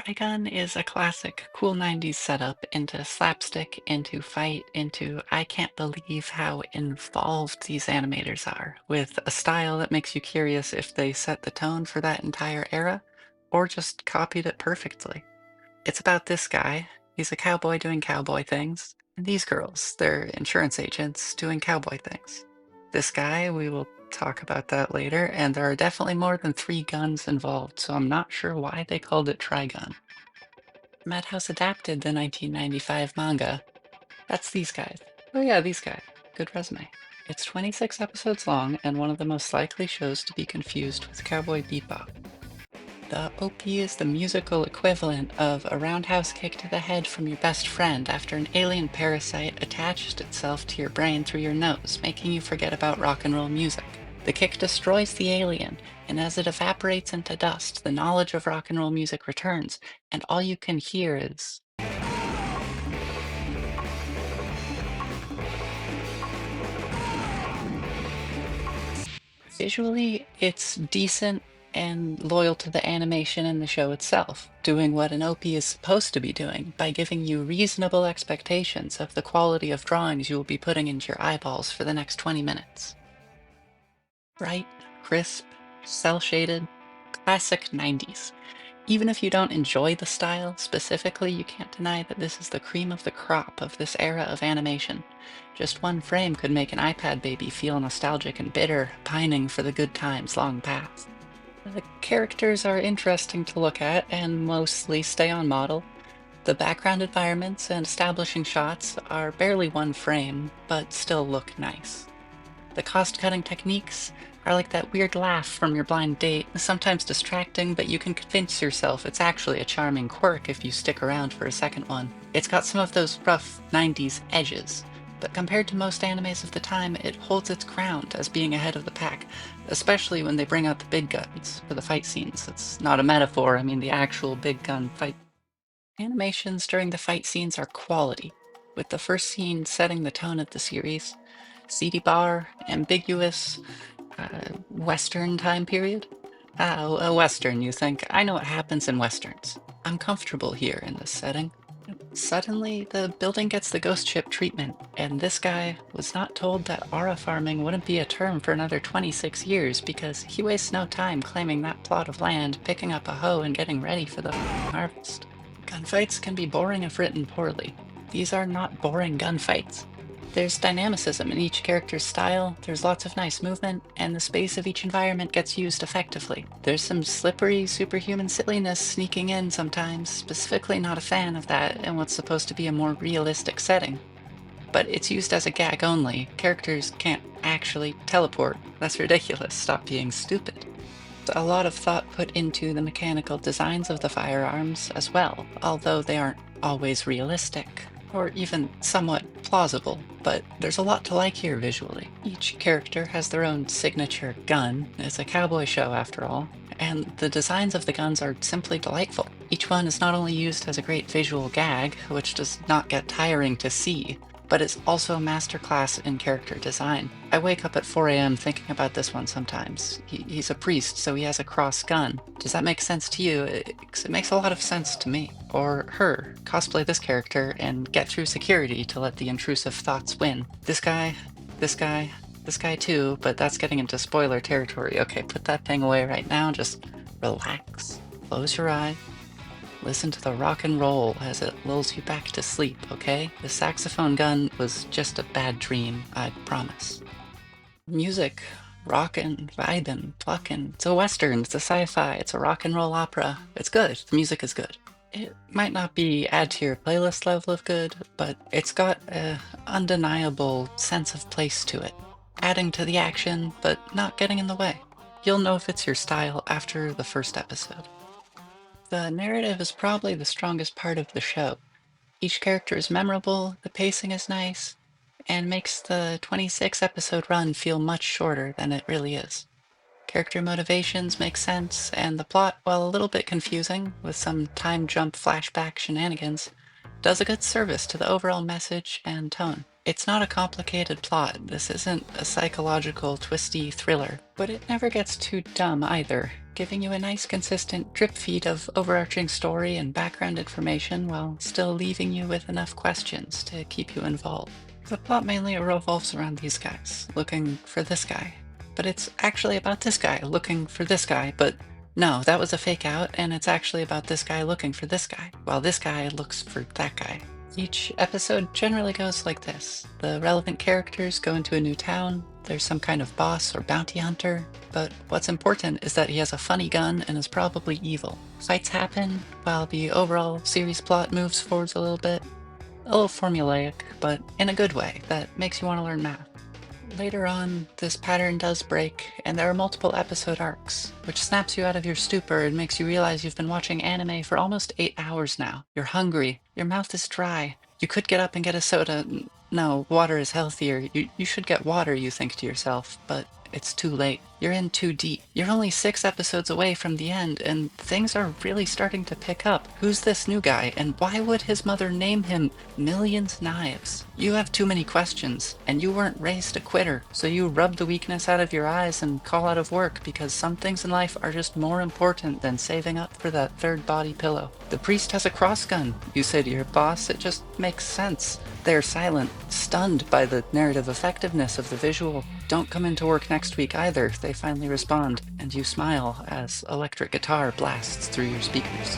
Trigun is a classic cool 90s setup into slapstick, into fight, into I can't believe how involved these animators are, with a style that makes you curious if they set the tone for that entire era or just copied it perfectly. It's about this guy. He's a cowboy doing cowboy things, and these girls, they're insurance agents doing cowboy things. This guy, we will talk about that later, and there are definitely more than three guns involved, so I'm not sure why they called it Trigun. Madhouse adapted the 1995 manga. That's these guys. Oh yeah, these guys. Good resume. It's 26 episodes long and one of the most likely shows to be confused with Cowboy Bebop. The OP is the musical equivalent of a roundhouse kick to the head from your best friend after an alien parasite attached itself to your brain through your nose, making you forget about rock and roll music. The kick destroys the alien, and as it evaporates into dust, the knowledge of rock and roll music returns, and all you can hear is. Visually, it's decent and loyal to the animation in the show itself, doing what an OP is supposed to be doing by giving you reasonable expectations of the quality of drawings you will be putting into your eyeballs for the next 20 minutes. Bright, crisp, cel shaded, classic 90s. Even if you don't enjoy the style specifically, you can't deny that this is the cream of the crop of this era of animation. Just one frame could make an iPad baby feel nostalgic and bitter, pining for the good times long past. The characters are interesting to look at and mostly stay on model. The background environments and establishing shots are barely one frame, but still look nice. The cost-cutting techniques are like that weird laugh from your blind date, sometimes distracting, but you can convince yourself it's actually a charming quirk if you stick around for a second one. It's got some of those rough 90s edges, but compared to most animes of the time, it holds its ground as being ahead of the pack, especially when they bring out the big guns for the fight scenes. It's not a metaphor, I mean the actual big gun fight. Animations during the fight scenes are quality, with the first scene setting the tone of the series. CD bar, ambiguous, Western time period? Ah, a Western, you think? I know what happens in Westerns. I'm comfortable here in this setting. Suddenly, the building gets the ghost ship treatment, and this guy was not told that aura farming wouldn't be a term for another 26 years because he wastes no time claiming that plot of land, picking up a hoe, and getting ready for the harvest. Gunfights can be boring if written poorly. These are not boring gunfights. There's dynamicism in each character's style, there's lots of nice movement, and the space of each environment gets used effectively. There's some slippery, superhuman silliness sneaking in sometimes, specifically not a fan of that in what's supposed to be a more realistic setting. But it's used as a gag only. Characters can't actually teleport. That's ridiculous. Stop being stupid. A lot of thought put into the mechanical designs of the firearms as well, although they aren't always realistic, or even somewhat plausible, but there's a lot to like here visually. Each character has their own signature gun, it's a cowboy show after all, and the designs of the guns are simply delightful. Each one is not only used as a great visual gag, which does not get tiring to see, but it's also a masterclass in character design. I wake up at 4 a.m. thinking about this one sometimes. He's a priest, so he has a cross gun. Does that make sense to you? 'Cause it makes a lot of sense to me. Or her. Cosplay this character and get through security to let the intrusive thoughts win. This guy, this guy, this guy too, but that's getting into spoiler territory. Okay, put that thing away right now. Just relax. Close your eye. Listen to the rock and roll as it lulls you back to sleep, okay? The saxophone gun was just a bad dream, I promise. Music, rockin', vibin', pluckin'. It's a western, it's a sci-fi, it's a rock and roll opera. It's good, the music is good. It might not be add to your playlist level of good, but it's got a undeniable sense of place to it. Adding to the action, but not getting in the way. You'll know if it's your style after the first episode. The narrative is probably the strongest part of the show. Each character is memorable, the pacing is nice, and makes the 26 episode run feel much shorter than it really is. Character motivations make sense, and the plot, while a little bit confusing, with some time jump flashback shenanigans, does a good service to the overall message and tone. It's not a complicated plot. This isn't a psychological, twisty thriller, but it never gets too dumb either, giving you a nice consistent drip feed of overarching story and background information while still leaving you with enough questions to keep you involved. The plot mainly revolves around these guys, looking for this guy. But it's actually about this guy looking for this guy, but no, that was a fake out, and it's actually about this guy looking for this guy, while this guy looks for that guy. Each episode generally goes like this. The relevant characters go into a new town, there's some kind of boss or bounty hunter, but what's important is that he has a funny gun and is probably evil. Fights happen while the overall series plot moves forwards a little bit. A little formulaic, but in a good way that makes you want to learn math. Later on, this pattern does break, and there are multiple episode arcs, which snaps you out of your stupor and makes you realize you've been watching anime for almost 8 hours now. You're hungry, your mouth is dry. You could get up and get a soda. No, water is healthier. You should get water, you think to yourself, but it's too late. You're in too deep. You're only 6 episodes away from the end, and things are really starting to pick up. Who's this new guy, and why would his mother name him Millions Knives? You have too many questions, and you weren't raised a quitter, so you rub the weakness out of your eyes and call out of work because some things in life are just more important than saving up for that third body pillow. The priest has a cross gun, you say to your boss. It just makes sense. They're silent, stunned by the narrative effectiveness of the visual. Don't come into work next week either. They finally respond, and you smile as electric guitar blasts through your speakers.